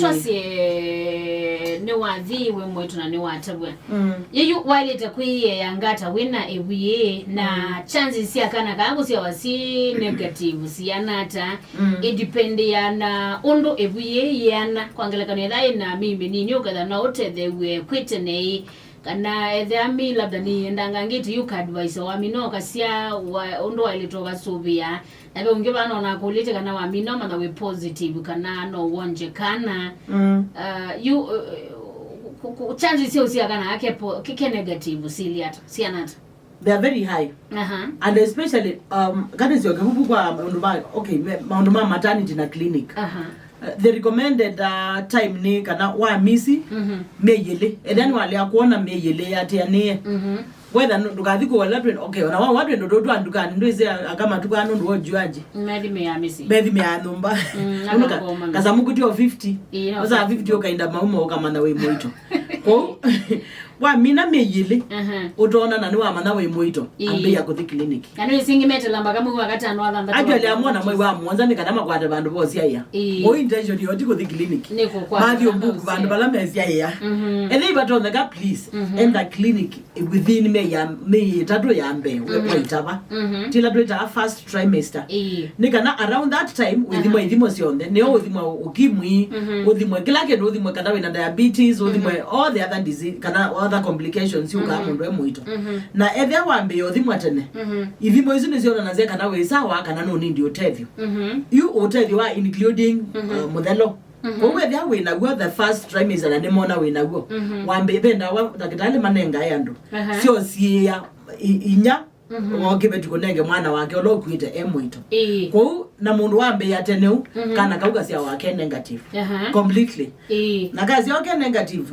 Twase ne wathi we mwetu na ne watabwa yeyu waleta kwiye yangata wina ebuye na chances ya kana kangu sia wasi negative sianata edepende yana undu ebuye yana kwangelekana yadai na mimi ni nyoka na othe we kwitene kana edami labda ni ndanga ngiti you advice wa mino kasia undu walitoka subia nabe ungeba na kulite kana wa mino na we positive kana no wonje kana you chances sio sia kana yake kike negative sianata they are very high. And especially kana sio kubu kwa unduma okay unduma maternity na clinic. The recommended time ni kana wa misi meyele then wale akuona meyele Athiani whether ndukathiko wala okay na watu ndo ndo andukani ndo ise akama tukano ndo ojuaje medi me amisi medi me anomba unuka kasamukuti o 50 oza 50 okainda mauma okamana we moito ko wa mina meyele utona nani wa mana we moito ambe ya kuthi clinic yani isingi metela mbaka mu wakati anwa thamba ajali amona mwe wa mwanza nikana kwata bandu bosi aya o intention yo tiko the clinic niko kwa baadhi ombuku bandu bala mezi aya and they but on the gap please and the clinic within me tatu ya mbe we itaba tila tweta first trimester nikana around that time udhimo sionde ne udhimo ukimwi udhimo kila ke udhimo kana we na diabetes udhimo all the other disease kana other complications you ka mundu emuito na ethe wambe udhimo atene idhimo izo niziona na zeka na we sawa kana no need utethio you utethio wa including Muthelo Kowe dia we na go the first trimester na demona we na go wambe benda wa dakitali manenga yandu sio sia inya wogibe tukonenge mwana wake olokuite emuito ko na mundu wambe yateneu kana kauga sia wake negative completely na kazi yake negative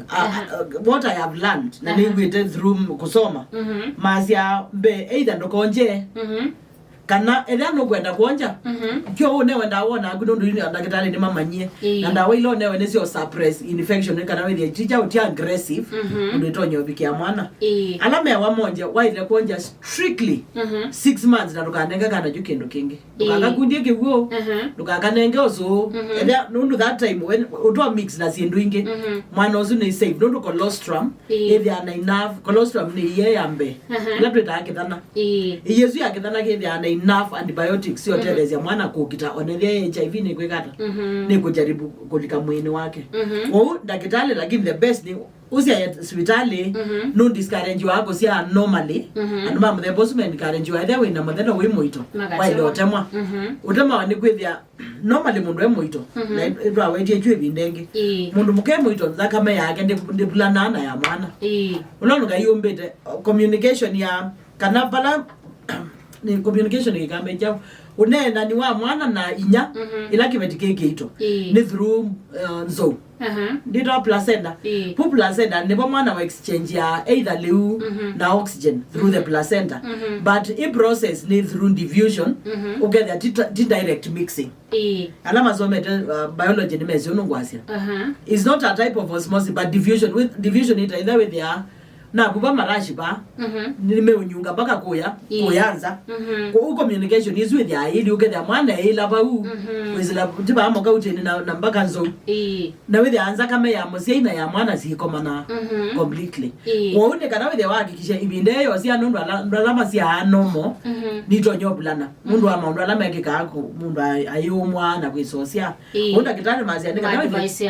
what I have learned na niwite through kusoma masia be either ndokonje kana edano kwenda kuonja kyo one wenda wona gundo ndi ndakitali ni mamanyie na ndawa ilo ne wene sio suppress infection kana we teacher uti aggressive ndo itonyo bikia mwana alama ya wamonje waile kuonja strictly 6 months na tukanenga kana jukendo kingi tukakakundie kiwo tukakanenge ozo eda nundu that time when utwa mix na sindu inge mwana ozu ni safe nundu colostrum if ana enough colostrum ni ye yambe labda takithana yesu yakithana ke ana enough antibiotics sio telezia mwana kukita onethia HIV ni kwikata ni kujaribu kulika mwini wake dakitali lakini the best ni usia hospitali no discourage wako sia normally and mama the bossman discourage wa there we na Muthelo we moito wa ile otemwa utema wani kwithia normally mundu emoito na itwa wetie chwe bindenge mundu muke moito zakama yake ndi planana ya mwana unaona kayombete communication ya kanapala ni communication ikambe chao unena ni wa mwana na inya ila kimetike kito ni through nzo ndito placenta pu placenta nebo mwana wa exchange ya either liu na oxygen through the placenta but in process ni through diffusion ugether direct mixing alama zomete biology ni mezi unongwasia is not a type of osmosis but diffusion with diffusion it either with their na kuba marashi ba nimeunyunga baka kuyanza ko communication is with ya ili uketha mwana ila ba wezela tiba amoka uteni na mbaka nzo na with anza kama ya mosina ya mwana sikomana completely woone kana with wakikisha ibinde yo sia nundu alama sia nomo nitonyo bulana mundu ama mundu alama yake kako mundu ayomwa na kwisosia onda kitani mazia nika advice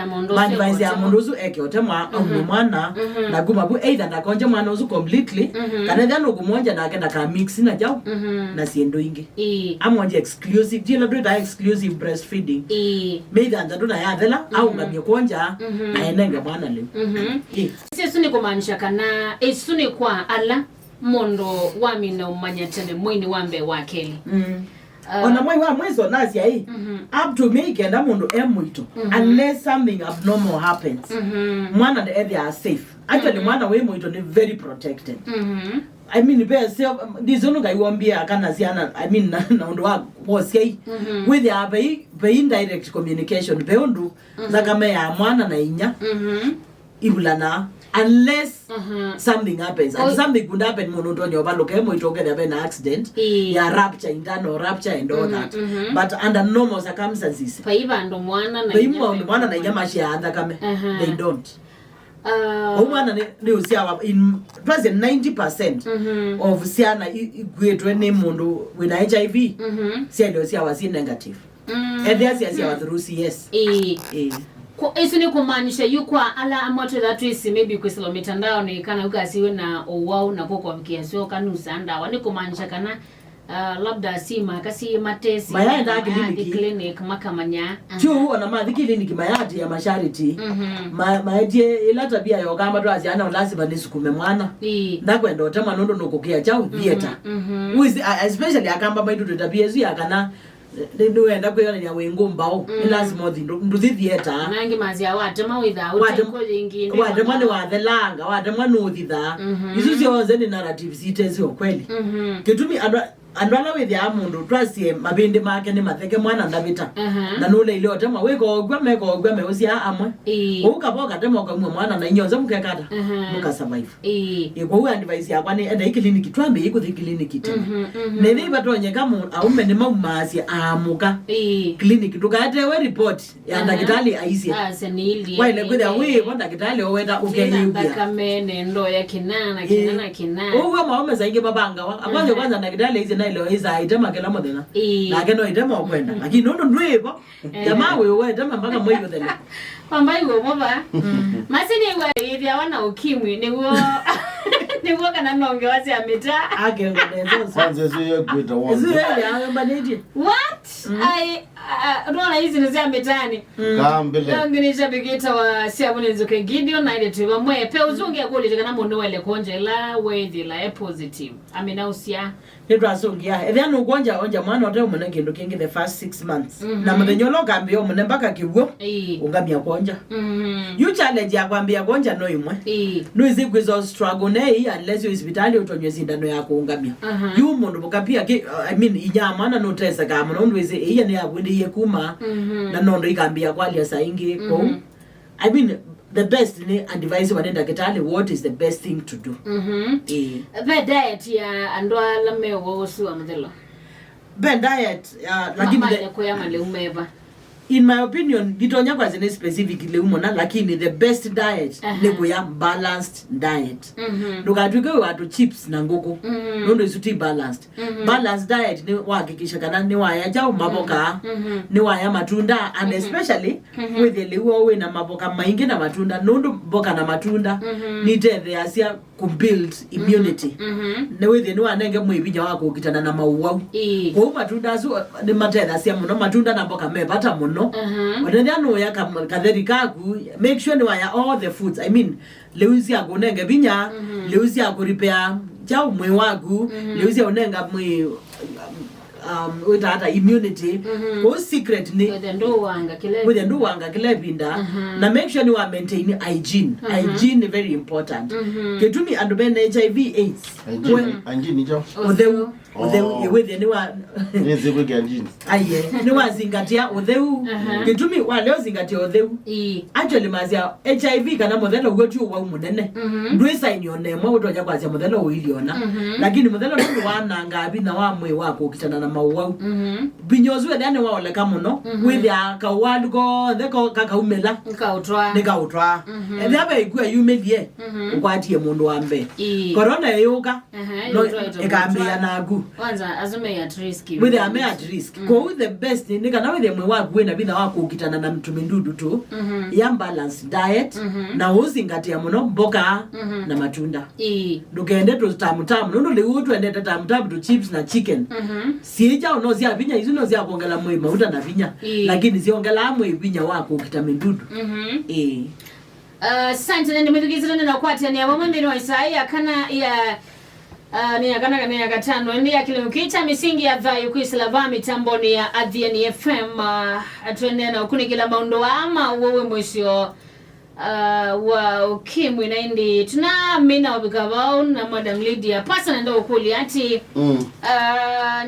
ya mundu zu eke otemwa mwana na guma bu either na konje mwana uzu completely kana thano kumonja na akenda ka mix na jao na siendo ingi amonje exclusive jila do exclusive breastfeeding maybe anda do na yathela au ngamye konja na enenge mwana leo sisi ni kumaanisha kana esuni kwa ala mondo wamina umanyatene mwini wambe wakeli ona mwe wa mwezo nasi ya hii up to make and amundu emuito unless something abnormal happens mwana they are safe actually mwana we muito ni very protected I mean be self dizono ga iwombia kana siana I mean na ndo wa bosi with ya be indirect communication be undu za kama ya mwana na inya ibulana unless something happens. And something could happen monoton your baloke itoke there an accident. Yeah, rupture, internal rupture and all that. But under normal circumstances. Paiva ndo mwana na nyama shia kame. They don't. In present 90% of siana igwetwe ne mundu with HIV siendo sia was negative. And there's sia was through CS. Isi ni kumaanisha yukwa ala amoto that is maybe kwa silo mitandao ni kana ukasiwe na uwau na kwa kiasio kanusa ndawa ni kumaanisha kana labda sima kasi matesi mayanda clinic makamanya chu ona madhi clinic mayati ya mashariti maedie ila tabia yo kama ndo aziana lazima nisukume mwana ndakwenda otema nondo nokukia chao theater especially akamba maitu tabia zi akana ndo enda kwela ya wengo mbao lazima ndo theater nangi mazia watema witha uteko lingine watema ni wathelanga watema no thitha isu sio zeni narrative zitezi kweli kitumi andwala wethi ya mundu twasie mabindi make ni matheke mwana ndabita na nule ile otema weko ogwa meusia amwe ukaboka tema kwa mwana na inyonze mukekata muka survive kwa advice yakwa ni enda clinic twambe ikuthi clinic tena nene batonye kama aume ni maumasi amuka clinic tukate we report ya ndakitali aisi senili wale kwenda we ndakitali oweta ukeyubia kamene ndo ya kinana uwe maume zainge babanga kwanza ndakitali aisi ilo iza itema kela modena lakini no itema okwenda lakini ndo ndwepo jamaa wewe itema mpaka moyo thele pambai go baba masini wa hivi wana ukimwi ni woga na nonge wasi ameta ake ngodezo kwanza sio kwita wao sio ya mbaniji what Rona hizi ni za metani kambele nginisha bigita wa siabone nzuke Gideon na ile tuwa mwe pe uzunge kule tikana mundu wale konje la wethi la positive amena usia nitwa songia ethano ugonja onja mwana ote umene kindu kingi the first 6 months na muthenyo kambia umene mpaka kiwo ungamia konja you challenge ya kwambia konja no imwe no izigwizo struggle nei unless you hospitali utonywe sindano yako ungamia you mundu bukapia I mean inyama na no tesa kama no ndweze iya ne abwindi yekuma na nondo ikambia kwalia saingi ko I mean the best ni advice wanenda kitale what is the best thing to do the diet ya andwala mewo suwa Muthelo ben diet lakini kwa ya male umeva in my opinion gitonya kwa zene specifically umona lakini the best diet ni kuya balanced diet ndukatwike watu chips na ngoko ndo isuti balanced balanced diet ni wahakikisha kana ni waya jao maboka ni waya matunda and especially with the liwo na maboka maingi na matunda ndo boka na matunda ni tethe asia ku build immunity na with the wanenge mwibinya wako ukitana na mauwau kwa matunda so ni matethe asia muno matunda na boka mebata no whatever no ya katherika ku make sure ni waya all the foods I mean leuzi agonenge binya leuzi akoripea chao mwe wagu leuzi onenga mwe with hata immunity o secret ni with ndo wanga kile binda na make sure ni wa maintain hygiene hygiene very important ketumi and ben HIV AIDS hygiene jo Utheu with ni wa neze kweke hygiene aye ni wa zingatia utheu ketumi wa leo zingatia utheu actually mazia HIV kana Muthelo gwetu wa munene ndwe sign yone mwa utoja kwa Muthelo uiliona lakini Muthelo ndo wana ngabi na wa mwe wako kitana na mauwau binyozwe dane wa ole kamuno with ya kawadugo theko kakaumela nikautwa ethaba igua yumedie ukwatie mundu wambe corona yuka no ekambia nagu kwanza azume at risk with ame at risk go the best nika na with mwe wagu na bina wako ukitana na mtumindudu tu ya balance diet na uzingatia muno mboka na matunda ndukende to tamu ndo liutu ende tamu to chips na chicken sija unozia vinya hizo unozia kuongela mwe mauta na vinya lakini ziongela mwe vinya wako ukitamendudu sante nende methugizana na kwati ni abamwe ni Isaiah kana ya ni kana katano ndi akilimukicha misingi ya vayu kuislava mitamboni ya Athiani FM atwende na kunikila maundo ama wewe mwisho wa ukimwi na indi tuna mina wabikabao na Madam Lydia pasa nenda ukuli ati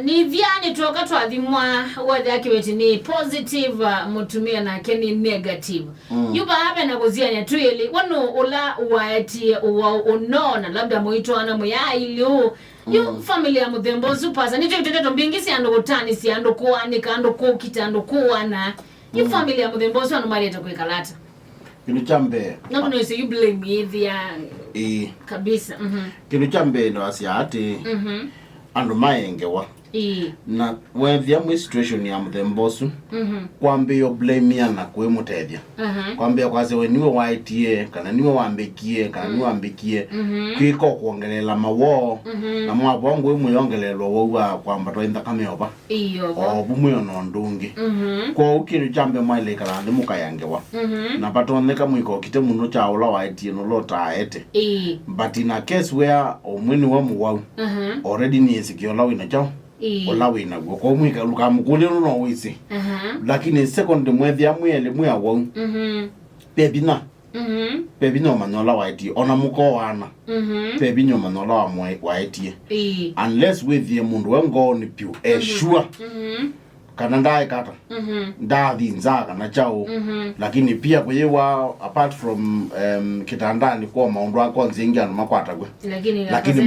ni vyani tuoka tuadhimwa wadi akiweti ni positive mutumia na keni negative yuba hapa na kuzia ni atuili wano ula uwaeti uwau unona labda muito ana muya iliu yu familia Muthelo supasa nicho kiteteto mbingi si ando kutani si ando kuanika ando kukita ando kuana yu familia Muthelo su anu marita kuikalata kinu chambe no you blame me kabisa kinu chambe no asiati andu mayengewa na wethia mu situation ya Muthelo kwambe yo blame yana kwe mutethia kwambe kwase we niwe waitie kana niwe wambekie kana niwe wambekie kwiko kuongelela mawo na mwabongo imwe yongelelwa wowa kwamba twenda kameoba bumwe no ndungi kwa ukiri chambe maile kala ndi mukayangewa na batoneka mwiko kite muno cha ula waitie no lota ete but in a case where omweni wa muwau already ni esikiola wina chao ola wina go ko mwika luka mukule no wisi lakini second mwethia mwele mwa wau pebina pebino manola waiti ona muko wana pebinyo manola wa waiti unless with the mundu wengo ni piu sure kana ndai kata ndathi nzaka na chao lakini pia kuyewa apart from kitandani kwa maundu ako nzingia na makwata gwe lakini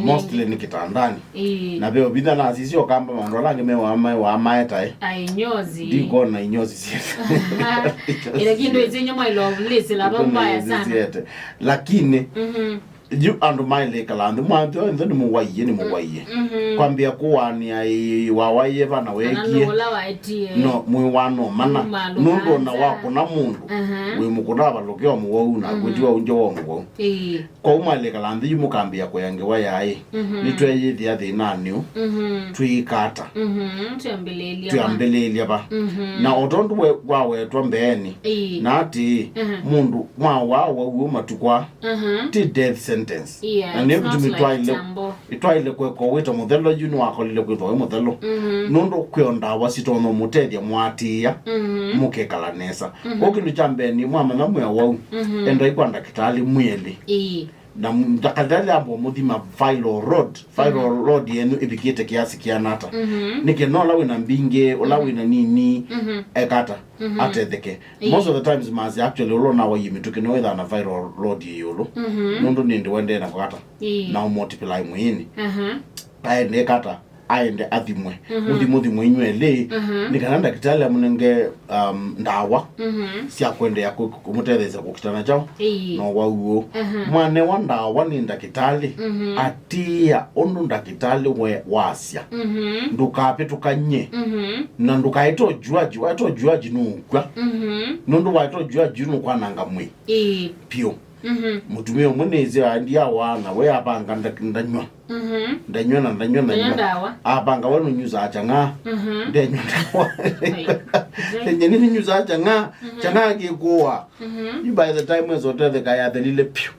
mostly ni kitandani na beo bidha na sisio kamba maundu lange mewa amaeta ainyozi diko na inyozi siete lakini ndo izinyo my love list la bambaya sana lakini you and my lake land mwanzo ndo ni muwaiye kwambia kuwani ai wawaiye bana wekie no muwano mana nundo na wako na mundu we mukudaba lokyo muwau na kutiwa unjo wongo kwa umale kalandi yumukambia ko yange wayai nitweye thia thina niu twikata tuambelelia ba na otondu we wawe twambeni na ati mundu mwa matukwa ti death sentence and every time itwaile kweko wito Muthelo yunu wakolile kwitwa Muthelo nundo kwionda wasitono mutethia mwatia mukekalanesa okindu chambeni mwama na mwe wau enda ikwanda kitali mweli na mtakadali ambo muthima viral road yenu ibikite kiasi kianata nikenola wina mbinge ola wina nini ekata atetheke most of the times mazi actually ulo na wayi mitukino witha na viral road yolo nundo nindi wende na kwata na multiply mwini aende kata aende athimwe muthimwe inywele nikananda kitale munenge ndawa sia kwende ya kumutetheza kukitana chao no wauo mwane wa ndawa ni ndakitali atia ondu ndakitali we wasia ndukape tukanye na ndukaito juaji nukwa nundu waito juaji nukwa nanga mwe pio mutumia mwenezi andia wana we apanga ndanywa ndanywa apanga wanu nyuza achanga ndanywa nini nyuza achanga kikuwa you by the time wezo tete kaya delile piu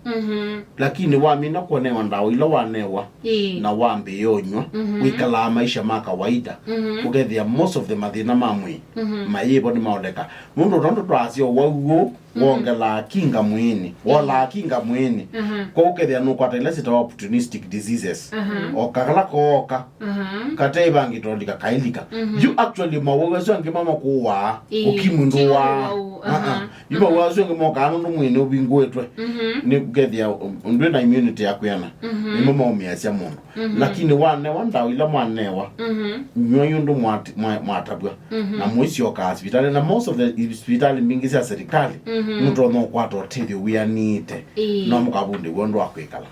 lakini wamina kuonewa ndawa ila wanewa na wambe yonywa wikala maisha makawaida kugethia most of the mathina mamwe mayibo ni maoleka mundu tondu twasio wauo wongela kinga mwini wala kinga mwini kwa ukethia nukwata ile sita opportunistic diseases okakala koka kateba ngitolika kailika you actually mawezo ngimama kuwa ukimwi nduwa yuba wazo ngimoka anu mwini ubingwetwe ni kugethia ndwe na immunity yakuyana ni mama omiasia mundu lakini wane wanda ila mwanewa nyoyo ndu mwatabwa na mwisi oka hospital na most of the hospital mingi cia serikali mtu no kwato tithio we anite no mukabunde wondo akwikala